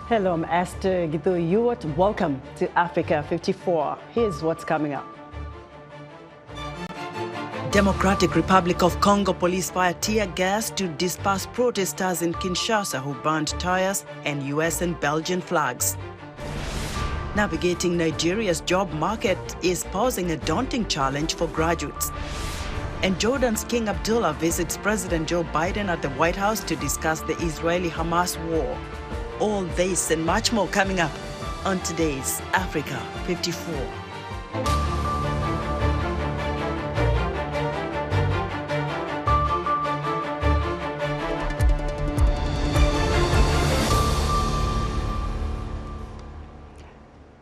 Hello, I'm Esther Gitu-Ewart. Welcome to Africa 54. Here's what's coming up. Democratic Republic of Congo police fire tear gas to disperse protesters in Kinshasa who burned tires and US and Belgian flags. Navigating Nigeria's job market is posing a daunting challenge for graduates. And Jordan's King Abdullah visits President Joe Biden at the White House to discuss the Israeli-Hamas war. All this and much more coming up on today's Africa 54.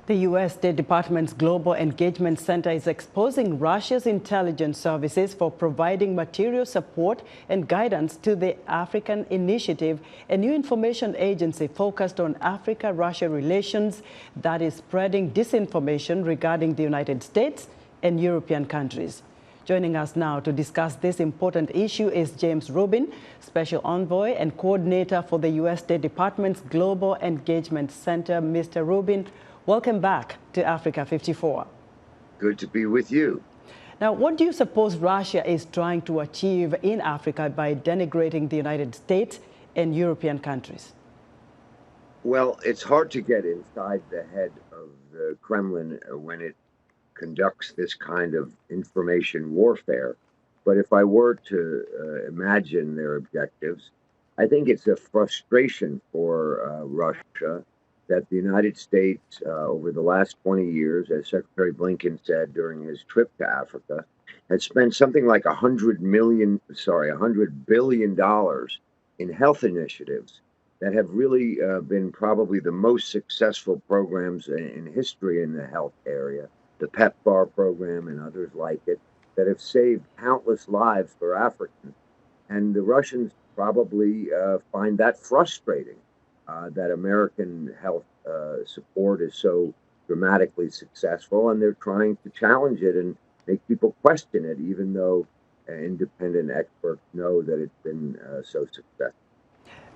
The U.S. State Department's Global Engagement Center is exposing Russia's intelligence services for providing material support and guidance to the African Initiative, a new information agency focused on Africa-Russia relations that is spreading disinformation regarding the United States and European countries. Joining us now to discuss this important issue is James Rubin, Special Envoy and Coordinator for the U.S. State Department's Global Engagement Center. Mr. Rubin, welcome back to Africa 54. Good to be with you. Now, what do you suppose Russia is trying to achieve in Africa by denigrating the United States and European countries? Well, it's hard to get inside the head of the Kremlin when it conducts this kind of information warfare. But if I were to imagine their objectives, I think it's a frustration for Russia that the United States, over the last 20 years, as Secretary Blinken said during his trip to Africa, has spent something like $100 billion in health initiatives that have really been probably the most successful programs in history in the health area, the PEPFAR program and others like it, that have saved countless lives for Africans. And the Russians probably find that frustrating. That American health support is so dramatically successful, and they're trying to challenge it and make people question it, even though independent experts know that it's been so successful.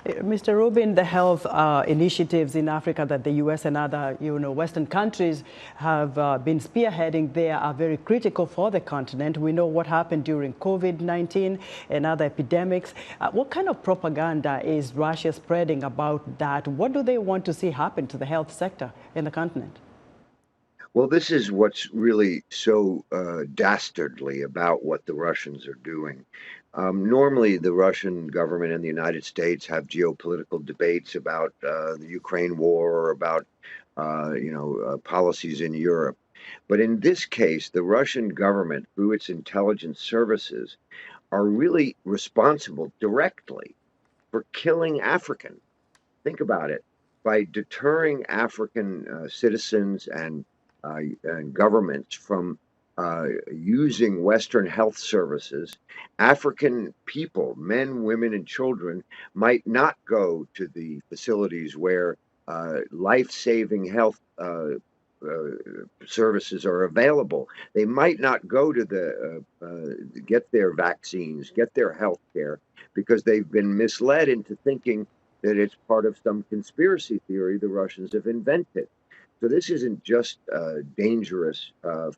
Mr. Rubin, the health initiatives in Africa that the U.S. and other, Western countries have been spearheading there are very critical for the continent. We know what happened during COVID-19 and other epidemics. What kind of propaganda is Russia spreading about that? What do they want to see happen to the health sector in the continent? Well, this is what's really so dastardly about what the Russians are doing. Normally, the Russian government and the United States have geopolitical debates about the Ukraine war or about, policies in Europe. But in this case, the Russian government, through its intelligence services, are really responsible directly for killing Africans. Think about it. By deterring African citizens and governments from using Western health services, African people, men, women, and children, might not go to the facilities where life-saving health services are available. They might not go to get their vaccines, get their health care, because they've been misled into thinking that it's part of some conspiracy theory the Russians have invented. So this isn't just dangerous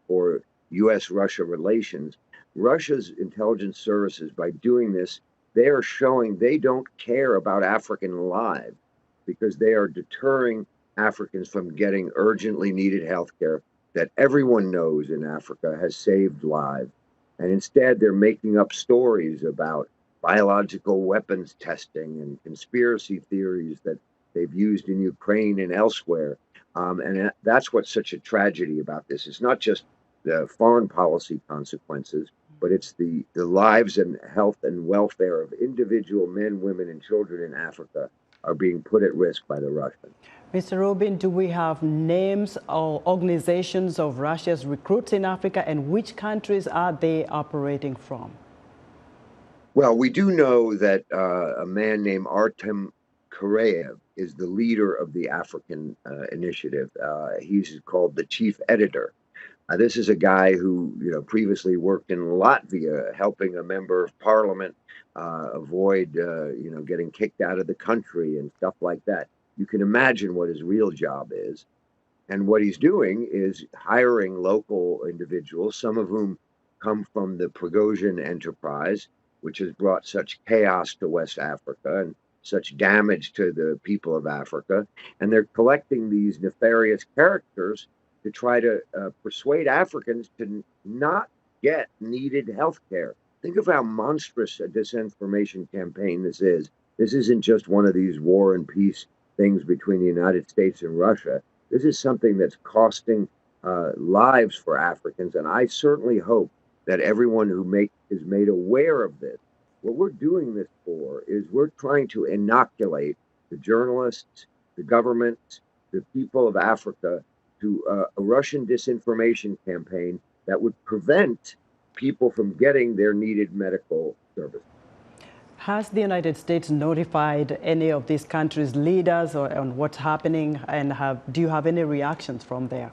for U.S.-Russia relations. Russia's intelligence services, by doing this, they are showing they don't care about African lives because they are deterring Africans from getting urgently needed health care that everyone knows in Africa has saved lives. And instead, they're making up stories about biological weapons testing and conspiracy theories that they've used in Ukraine and elsewhere. And that's what's such a tragedy about this. It's not just the foreign policy consequences, but it's the lives and health and welfare of individual men, women, and children in Africa are being put at risk by the Russians. Mr. Rubin, do we have names or organizations of Russia's recruits in Africa, and which countries are they operating from? Well, we do know that a man named Artem Karayev is the leader of the African initiative. He's called the chief editor. This is a guy who, previously worked in Latvia, helping a member of parliament avoid, getting kicked out of the country and stuff like that. you can imagine what his real job is. And what he's doing is hiring local individuals, some of whom come from the Prigozhin enterprise, which has brought such chaos to West Africa and such damage to the people of Africa. And they're collecting these nefarious characters to try to persuade Africans to not get needed health care. Think of how monstrous a disinformation campaign this is. This isn't just one of these war and peace things between the United States and Russia. This is something that's costing lives for Africans, and I certainly hope that everyone who is made aware of this. What we're doing this for is we're trying to inoculate the journalists, the governments, the people of Africa to a Russian disinformation campaign that would prevent people from getting their needed medical service. Has the United States notified any of these countries' leaders on what's happening, and do you have any reactions from there?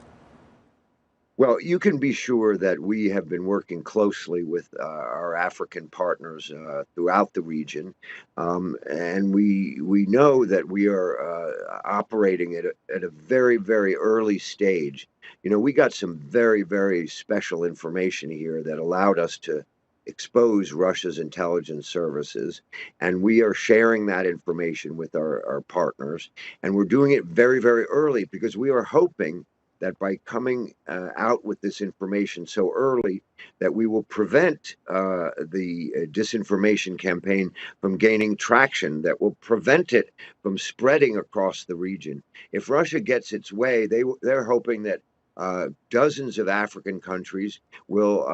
Well, you can be sure that we have been working closely with our African partners throughout the region, and we know that we are operating at a very, very early stage. You know, we got some very, very special information here that allowed us to expose Russia's intelligence services, and we are sharing that information with our partners, and we're doing it very, very early because we are hoping that by coming out with this information so early, that we will prevent the disinformation campaign from gaining traction, that will prevent it from spreading across the region. If Russia gets its way, they're hoping that dozens of African countries will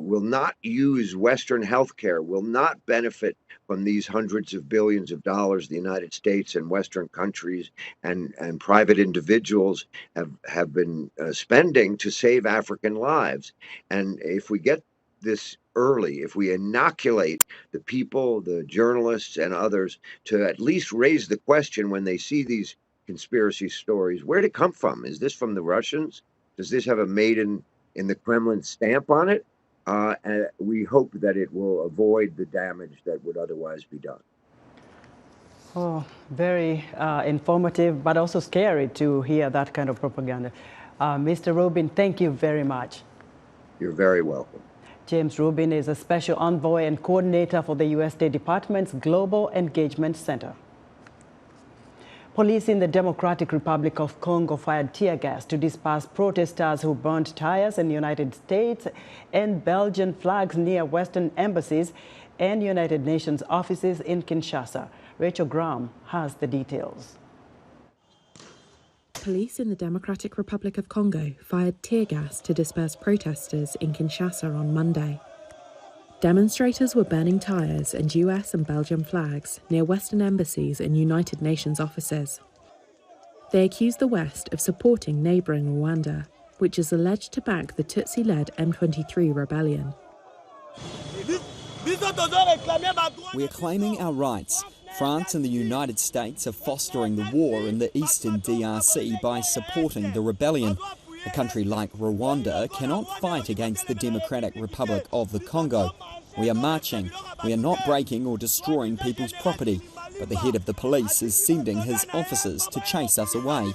not use Western healthcare, will not benefit from these hundreds of billions of dollars the United States and Western countries and private individuals have been spending to save African lives. And if we get this early, if we inoculate the people, the journalists and others to at least raise the question when they see these conspiracy stories, where did it come from? Is this from the Russians? Does this have a made in the Kremlin stamp on it? And we hope that it will avoid the damage that would otherwise be done. Oh, very informative, but also scary to hear that kind of propaganda. Mr. Rubin, thank you very much. You're very welcome. James Rubin is a special envoy and coordinator for the U.S. State Department's Global Engagement Center. Police in the Democratic Republic of Congo fired tear gas to disperse protesters who burned tires in United States and Belgian flags near Western embassies and United Nations offices in Kinshasa. Rachel Graham has the details. Police in the Democratic Republic of Congo fired tear gas to disperse protesters in Kinshasa on Monday. Demonstrators were burning tires and US and Belgian flags near Western embassies and United Nations offices. They accused the West of supporting neighbouring Rwanda, which is alleged to back the Tutsi-led M23 rebellion. We are claiming our rights. France and the United States are fostering the war in the eastern DRC by supporting the rebellion. A country like Rwanda cannot fight against the Democratic Republic of the Congo. We are marching. We are not breaking or destroying people's property, but the head of the police is sending his officers to chase us away.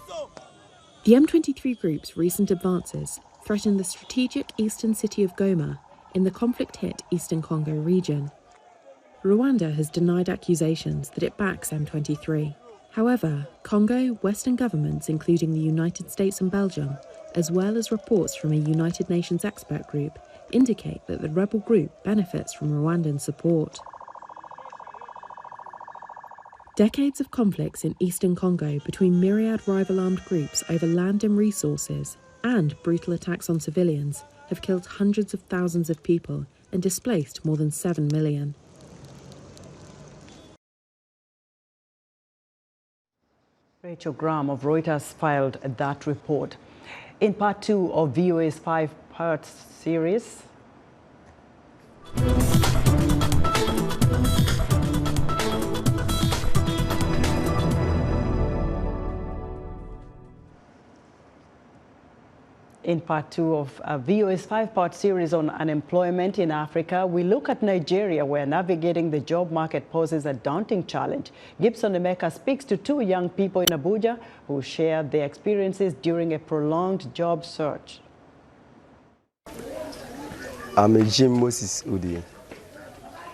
The M23 group's recent advances threaten the strategic eastern city of Goma in the conflict-hit eastern Congo region. Rwanda has denied accusations that it backs M23. However, Congo Western governments, including the United States and Belgium, as well as reports from a United Nations expert group, indicate that the rebel group benefits from Rwandan support. Decades of conflicts in eastern Congo between myriad rival armed groups over land and resources and brutal attacks on civilians have killed hundreds of thousands of people and displaced more than 7 million. Rachel Graham of Reuters filed that report. In part 2 of VOA's 5-part series, In part 2 of VOA's 5-part series on unemployment in Africa, we look at Nigeria, where navigating the job market poses a daunting challenge. Gibson Emeka speaks to 2 young people in Abuja who shared their experiences during a prolonged job search. I'm Jim Moses Udi.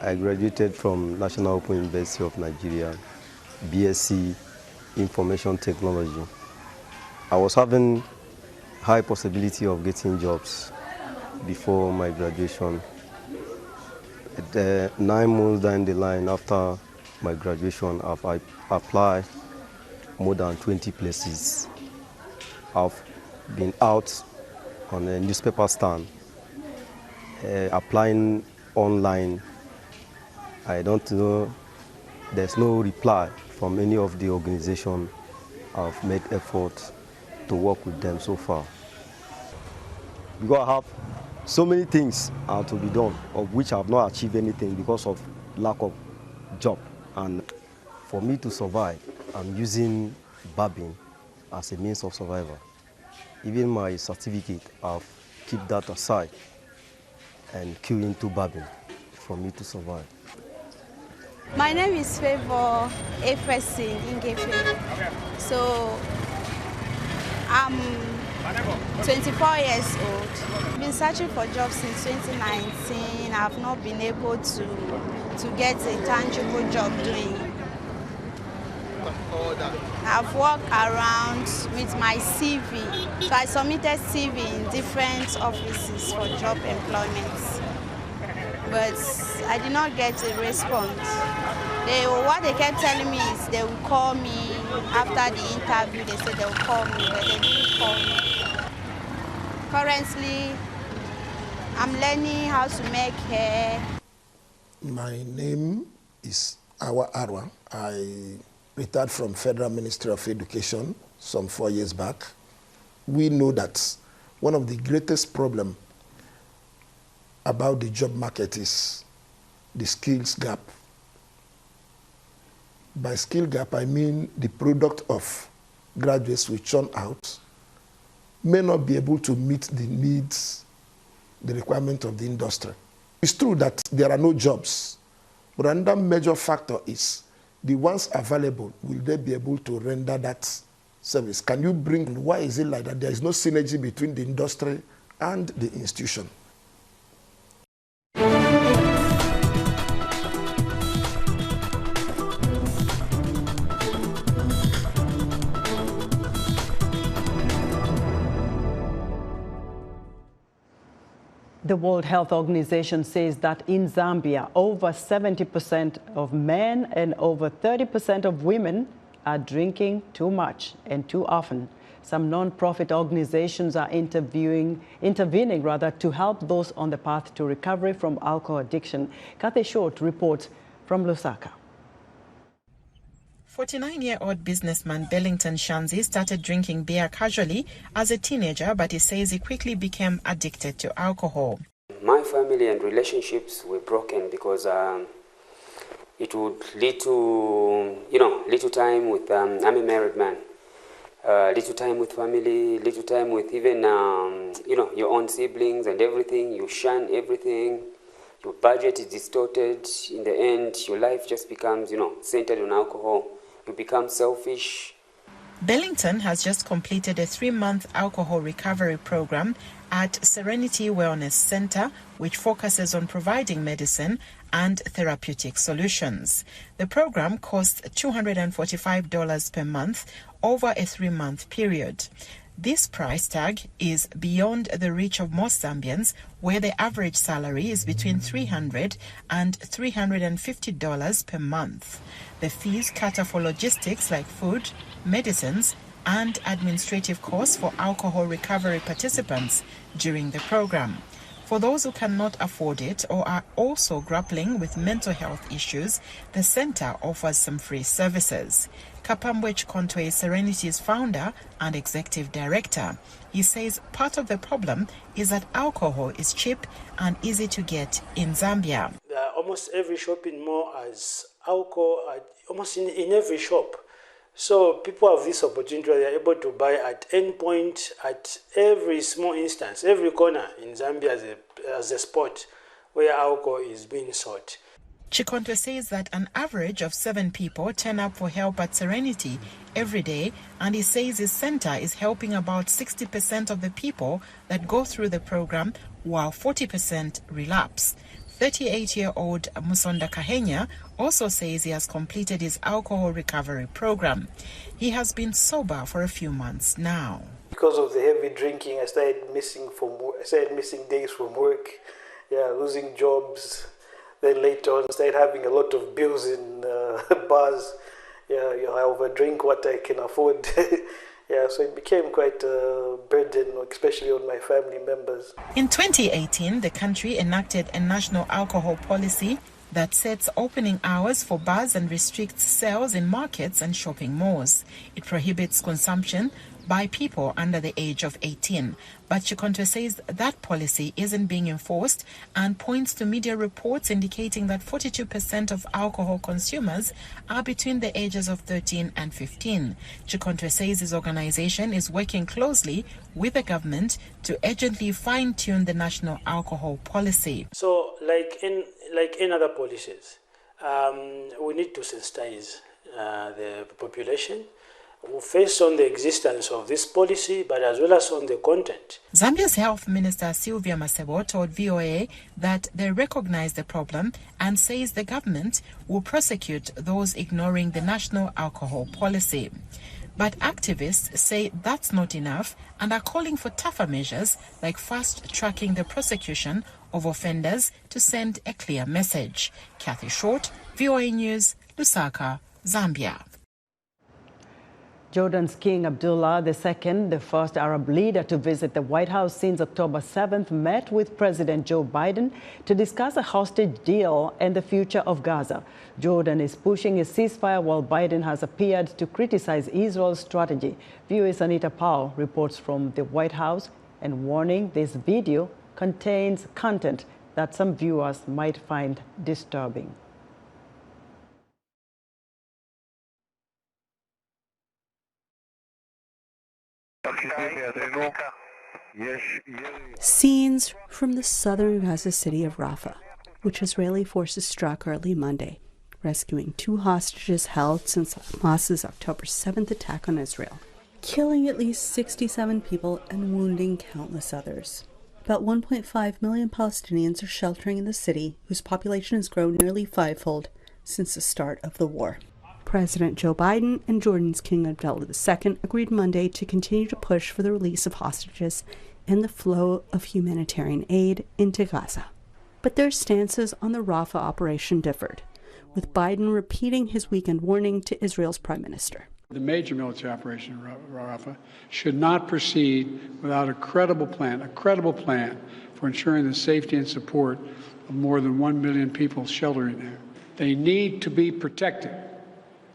I graduated from National Open University of Nigeria, BSc Information Technology. I was having high possibility of getting jobs before my graduation. 9 months down the line after my graduation, I've applied more than 20 places. I've been out on a newspaper stand, applying online. I don't know, there's no reply from any of the organizations. I've made effort to work with them so far. Because I have so many things to be done, of which I have not achieved anything because of lack of job. And for me to survive, I'm using barbing as a means of survival. Even my certificate, I've kept that aside and queue into barbing for me to survive. My name is Favor Efesin Ingefe. So I'm 24 years old. I've been searching for jobs since 2019. I've not been able to get a tangible job doing. I've walked around with my CV. So I submitted CV in different offices for job employment. But I did not get a response. What they kept telling me is they will call me after the interview. They said they will call me, but they didn't call me. Currently, I'm learning how to make hair. My name is Awa Arwa. I retired from Federal Ministry of Education some 4 years back. We know that one of the greatest problems about the job market is the skills gap. By skill gap, I mean the product of graduates we churn out may not be able to meet the needs, the requirement of the industry. It's true that there are no jobs, but another major factor is the ones available, will they be able to render that service? Can you bring, why is it like that? There is no synergy between the industry and the institution. The World Health Organization says that in Zambia, over 70% of men and over 30% of women are drinking too much and too often. Some non-profit organizations are intervening to help those on the path to recovery from alcohol addiction. Kathy Short reports from Lusaka. 49-year-old businessman Bellington Shanzi started drinking beer casually as a teenager, but he says he quickly became addicted to alcohol. My family and relationships were broken because it would lead to, little time with, I'm a married man, little time with family, little time with even, your own siblings and everything. You shun everything. Your budget is distorted. In the end, your life just becomes, centered on alcohol. You become selfish. Bellington has just completed a 3-month alcohol recovery program at Serenity Wellness Center, which focuses on providing medicine and therapeutic solutions. The program costs $245 per month over a 3-month period. This price tag is beyond the reach of most Zambians, where the average salary is between $300 and $350 per month. The fees cater for logistics like food, medicines, and administrative costs for alcohol recovery participants during the program. For those who cannot afford it or are also grappling with mental health issues, the center offers some free services. Kapambwech Konto is Serenity's founder and executive director. He says part of the problem is that alcohol is cheap and easy to get in Zambia. Almost every shopping mall has alcohol, almost in every shop. So people have this opportunity where they're able to buy at any point, at every small instance, every corner in Zambia as a spot where alcohol is being sought. Chikontwe says that an average of 7 people turn up for help at Serenity every day, and he says his center is helping about 60% of the people that go through the program, while 40% relapse. 38-year-old Musonda Kahenya also says he has completed his alcohol recovery program. He has been sober for a few months now. Because of the heavy drinking, I started missing days from work, losing jobs. Then later on, started having a lot of bills in bars. I overdrink what I can afford. So it became quite a burden, especially on my family members. In 2018, the country enacted a national alcohol policy that sets opening hours for bars and restricts sales in markets and shopping malls. It prohibits consumption by people under the age of 18. But Chikontwe says that policy isn't being enforced and points to media reports indicating that 42% of alcohol consumers are between the ages of 13 and 15. Chikontwe says his organization is working closely with the government to urgently fine-tune the national alcohol policy. So like in other policies, we need to sensitize the population based on the existence of this policy, but as well as on the content. Zambia's Health Minister Sylvia Masebo told VOA that they recognize the problem and says the government will prosecute those ignoring the national alcohol policy. But activists say that's not enough and are calling for tougher measures like fast-tracking the prosecution of offenders to send a clear message. Kathy Short, VOA News, Lusaka, Zambia. Jordan's King Abdullah II, the first Arab leader to visit the White House since October 7th, met with President Joe Biden to discuss a hostage deal and the future of Gaza. Jordan is pushing a ceasefire while Biden has appeared to criticize Israel's strategy. VOA's Anita Powell reports from the White House and warning this video contains content that some viewers might find disturbing. Scenes from the southern Gaza city of Rafah, which Israeli forces struck early Monday, rescuing 2 hostages held since Hamas's October 7th attack on Israel, killing at least 67 people and wounding countless others. About 1.5 million Palestinians are sheltering in the city, whose population has grown nearly fivefold since the start of the war. President Joe Biden and Jordan's King Abdullah II agreed Monday to continue to push for the release of hostages and the flow of humanitarian aid into Gaza. But their stances on the Rafah operation differed, with Biden repeating his weekend warning to Israel's prime minister. The major military operation in Rafah should not proceed without a credible plan for ensuring the safety and support of more than 1 million people sheltering there. They need to be protected.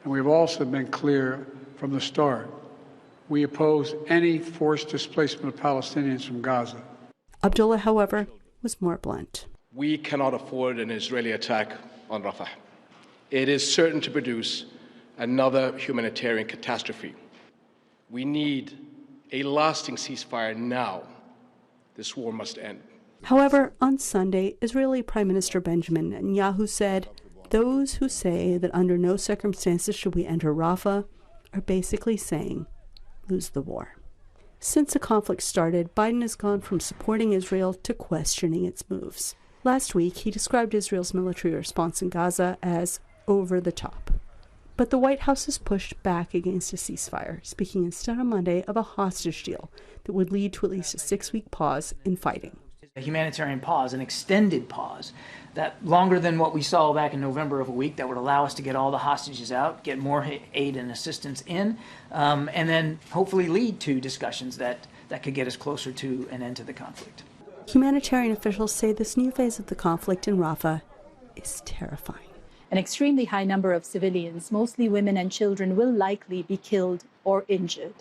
And we've also been clear from the start. We oppose any forced displacement of Palestinians from Gaza. Abdullah, however, was more blunt. We cannot afford an Israeli attack on Rafah. It is certain to produce another humanitarian catastrophe. We need a lasting ceasefire now. This war must end. However, on Sunday, Israeli Prime Minister Benjamin Netanyahu said, "Those who say that under no circumstances should we enter Rafah are basically saying, lose the war." Since the conflict started, Biden has gone from supporting Israel to questioning its moves. Last week, he described Israel's military response in Gaza as over the top. But the White House has pushed back against a ceasefire, speaking instead on Monday of a hostage deal that would lead to at least a 6-week pause in fighting. A humanitarian pause, an extended pause, that longer than what we saw back in November of a week, that would allow us to get all the hostages out, get more aid and assistance in, and then hopefully lead to discussions that could get us closer to an end to the conflict. Humanitarian officials say this new phase of the conflict in Rafah is terrifying. An extremely high number of civilians, mostly women and children, will likely be killed or injured.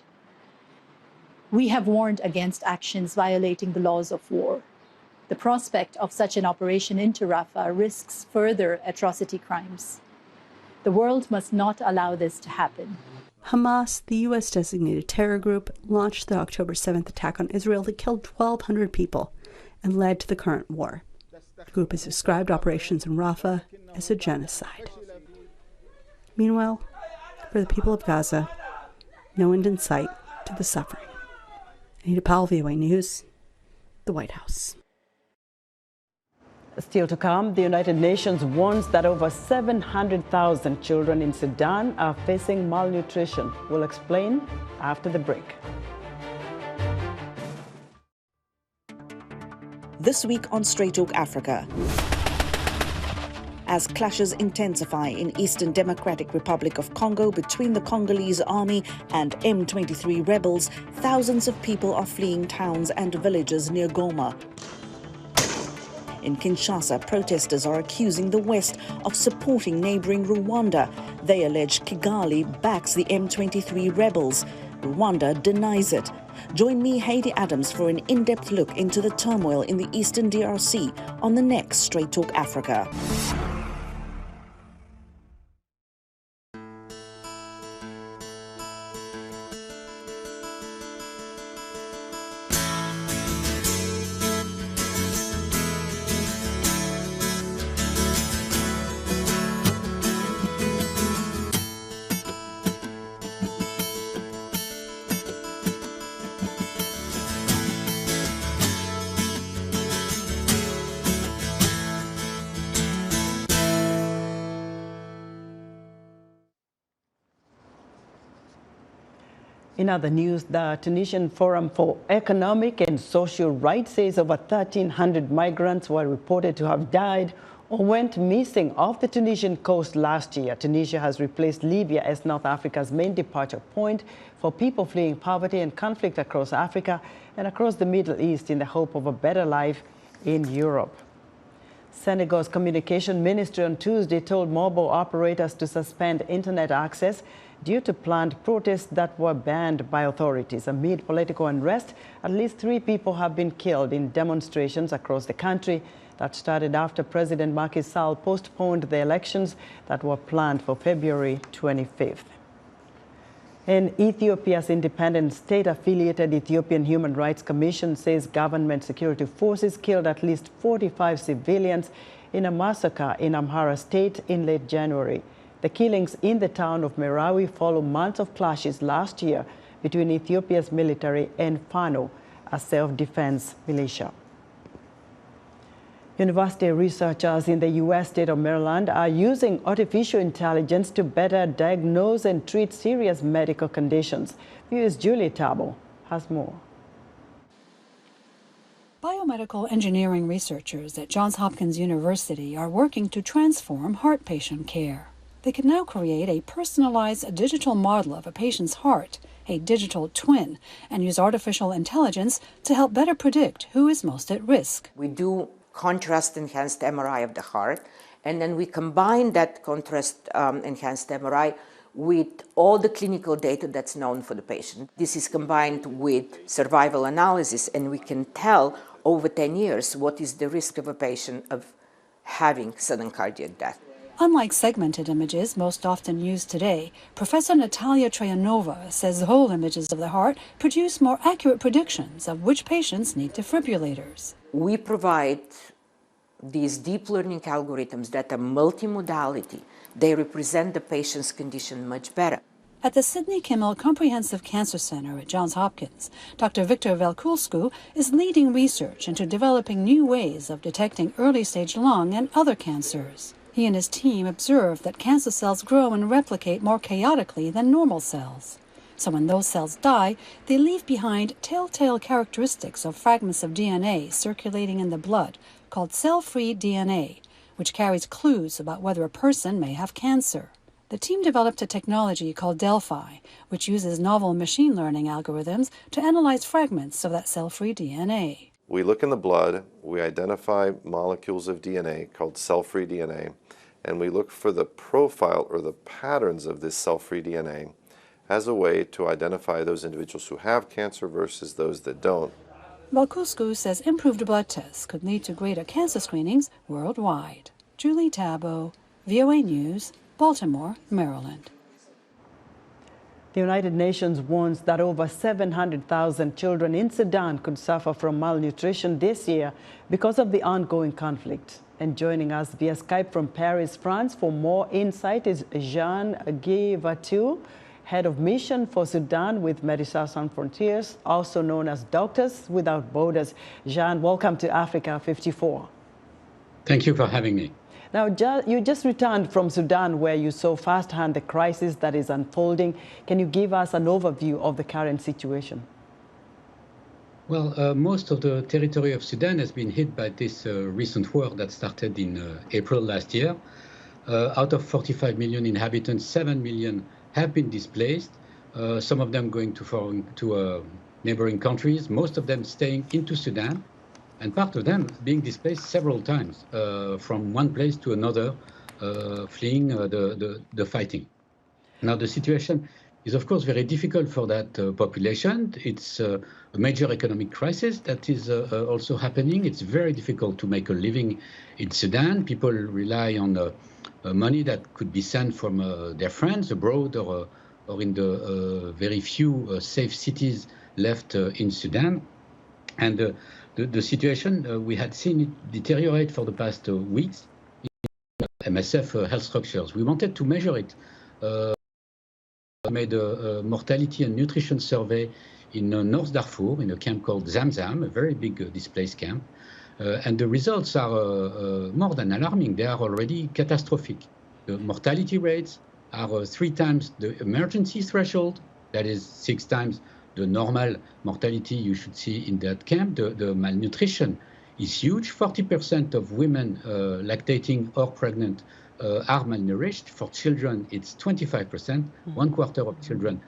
We have warned against actions violating the laws of war. The prospect of such an operation into Rafah risks further atrocity crimes. The world must not allow this to happen. Hamas, the U.S.-designated terror group, launched the October 7th attack on Israel that killed 1,200 people and led to the current war. The group has described operations in Rafah as a genocide. Meanwhile, for the people of Gaza, no end in sight to the suffering. Anita Powell, VOA News, the White House. Still to come, the United Nations warns that over 700,000 children in Sudan are facing malnutrition. We'll explain after the break. This week on Straight Talk Africa. As clashes intensify in Eastern Democratic Republic of Congo between the Congolese army and M23 rebels, thousands of people are fleeing towns and villages near Goma. In Kinshasa, protesters are accusing the West of supporting neighboring Rwanda. They allege Kigali backs the M23 rebels. Rwanda denies it. Join me, Haiti Adams, for an in-depth look into the turmoil in the Eastern DRC on the next Straight Talk Africa. In other news, the Tunisian Forum for Economic and Social Rights says over 1,300 migrants were reported to have died or went missing off the Tunisian coast last year. Tunisia has replaced Libya as North Africa's main departure point for people fleeing poverty and conflict across Africa and across the Middle East in the hope of a better life in Europe. Senegal's communication ministry on Tuesday told mobile operators to suspend internet access due to planned protests that were banned by authorities. Amid political unrest, at least 3 people have been killed in demonstrations across the country that started after President Macky Sall postponed the elections that were planned for February 25th. And Ethiopia's independent state-affiliated Ethiopian Human Rights Commission says government security forces killed at least 45 civilians in a massacre in Amhara state in late January. The killings in the town of Merawi follow months of clashes last year between Ethiopia's military and Fano, a self-defense militia. University researchers in the U.S. state of Maryland are using artificial intelligence to better diagnose and treat serious medical conditions. VOA's Julie Tabo has more. Biomedical engineering researchers at Johns Hopkins University are working to transform heart patient care. They can now create a personalized digital model of a patient's heart, a digital twin, and use artificial intelligence to help better predict who is most at risk. We do contrast-enhanced MRI of the heart, and then we combine that contrast-enhanced MRI with all the clinical data that's known for the patient. This is combined with survival analysis, and we can tell over 10 years what is the risk of a patient of having sudden cardiac death. Unlike segmented images most often used today, Professor Natalia Trayanova says whole images of the heart produce more accurate predictions of which patients need defibrillators. We provide these deep learning algorithms that are multimodality. They represent the patient's condition much better. At the Sidney Kimmel Comprehensive Cancer Center at Johns Hopkins, Dr. Victor Velkulsku is leading research into developing new ways of detecting early-stage lung and other cancers. He and his team observed that cancer cells grow and replicate more chaotically than normal cells. So when those cells die, they leave behind telltale characteristics of fragments of DNA circulating in the blood, called cell-free DNA, which carries clues about whether a person may have cancer. The team developed a technology called Delphi, which uses novel machine learning algorithms to analyze fragments of that cell-free DNA. We look in the blood, we identify molecules of DNA called cell-free DNA, and we look for the profile or the patterns of this cell-free DNA as a way to identify those individuals who have cancer versus those that don't. Velkulsku says improved blood tests could lead to greater cancer screenings worldwide. Julie Tabo, VOA News, Baltimore, Maryland. The United Nations warns that over 700,000 children in Sudan could suffer from malnutrition this year because of the ongoing conflict. And joining us via Skype from Paris, France, for more insight is Jean-Guy Vatou, Head of Mission for Sudan with Médecins Sans Frontières, also known as Doctors Without Borders. Jean, welcome to Africa 54. Thank you for having me. Now, you just returned from Sudan, where you saw firsthand the crisis that is unfolding. Can you give us an overview of the current situation? Well, most of the territory of Sudan has been hit by this recent war that started in April last year. Out of 45 million inhabitants, 7 million have been displaced, some of them going to neighboring countries, most of them staying into Sudan, and part of them being displaced several times from one place to another, fleeing the fighting. Now, the situation is, of course, very difficult for that population. It's a major economic crisis that is also happening. It's very difficult to make a living in Sudan. People rely on money that could be sent from their friends abroad or in the very few safe cities left in Sudan. And the situation, we had seen it deteriorate for the past weeks in MSF health structures. We wanted to measure it. Made a mortality and nutrition survey in North Darfur, in a camp called Zamzam, a very big displaced camp. And the results are more than alarming. They are already catastrophic. The mortality rates are 3 times the emergency threshold, that is 6 times the normal mortality you should see in that camp. The malnutrition is huge. 40% of women lactating or pregnant are malnourished. For children, it's 25%. 1/4 of children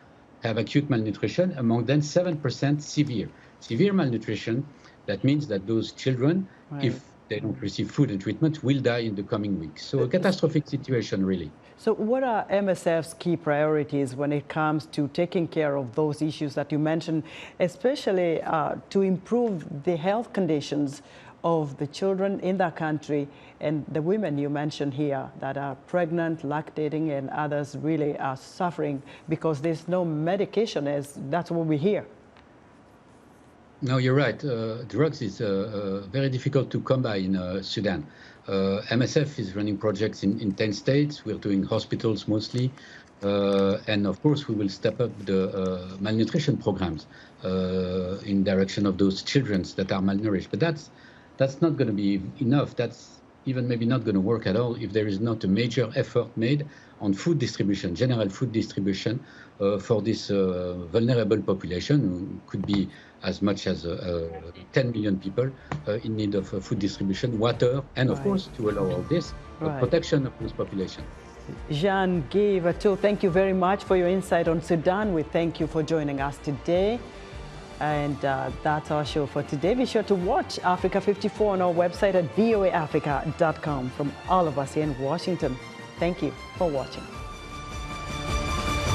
have acute malnutrition, among them 7% severe. Severe malnutrition, that means that those children, if they don't receive food and treatment, will die in the coming weeks. So a catastrophic situation, really. So what are MSF's key priorities when it comes to taking care of those issues that you mentioned, especially to improve the health conditions of the children in that country and the women you mentioned here that are pregnant, lactating, and others really are suffering because there's no medication, as that's what we hear? No, you're right. Drugs is very difficult to come by in Sudan. MSF is running projects in 10 states. We're doing hospitals mostly. And of course, we will step up the malnutrition programs in direction of those children that are malnourished. But that's not going to be enough. That's even maybe not going to work at all if there is not a major effort made on food distribution, general food distribution for this vulnerable population, who could be as much as 10 million people in need of food distribution, water, and of course, to allow all this, protection of this population. Jean-Guy Vatou, thank you very much for your insight on Sudan. We thank you for joining us today. And that's our show for today. Be sure to watch Africa 54 on our website at voaafrica.com. From all of us here in Washington, thank you for watching.